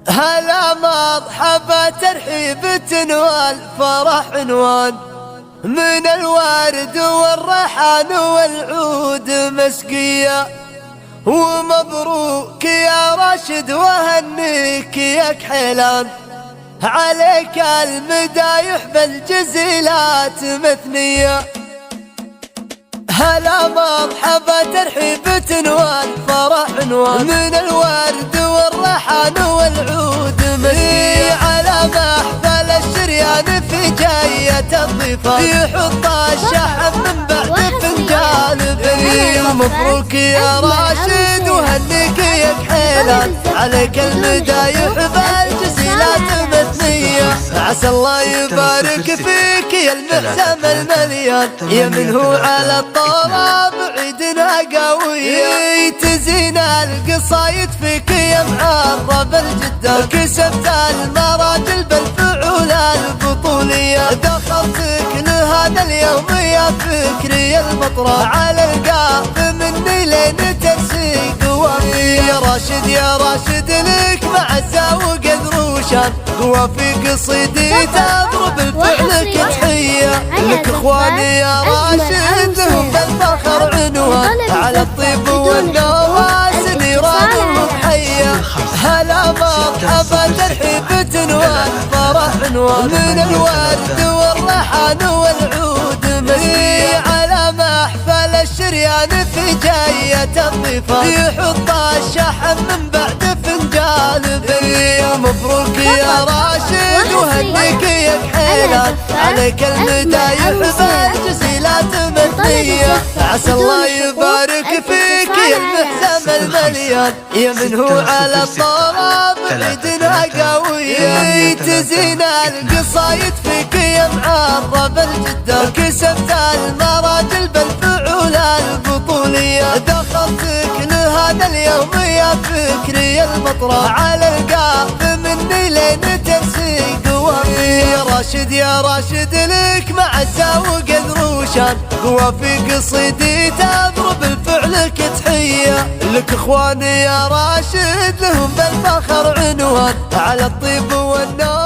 هلا مرحبا ترحيبة والفرح عنوان، من الورد والريحان والعود مسقية، ومبروك يا راشد وهنيك يا كحيلان، عليك المدايح بالجزيلات مثنية. هلا مرحبا ترحيبة والفرح عنوان، من الورد والريحان والعود مسقية، على محفل الشريان في جاية الضيفان، يحط الشحم من بعد فنجان بني. ومبروك يا راشد وهنيك يا كحيلان، عليك المدايح بالجزيلات مثنية، عسى الله يبارك فيك يا المحسم المليان، يا من هو على الطراب عيدنا قوية، تزين القصايد فيك يا معرب الجدة، كسبت المراجل بالفعول البطولية، دخلتك لهذا اليوم يا فكري المطرب، على القاف مني لين ترسي قوامي. يا راشد يا راشد لك معزة وقدر وشان، وفي قصيدي تضرب الفعل كتحية، لك اخواني يا راشد لهم بالفخر عنوان، على الطيب والنواس نيران ومحية. هلا مرحبا ترحيبة والفرح عنوان، من الورد والريحان والعود مسقية، على محفل الشريان في جاية الضيفان، يحط الشحم من بعد فنجان بني. مبروك يا راشد وهنيك يا كحيلان، عليك المدايح بالجزيلات مثنية، عسى الله يبارك فيك يا المحسم المليان، يا من هو على الطراب عيدنا قوية، تزين القصايد فيك يا معرب الجدة، كسبت المراجل بالفعول البطولية، دخلتك لهذا اليوم يا فكري المطرب، على القاف مني لين ترسي قوامي. يا راشد يا راشد لك معزة وقدر وشان، قوى في قصيدي تضرب الفعل كتحية، لك اخواني يا راشد لهم بالفخر عنوان، على الطيب والنار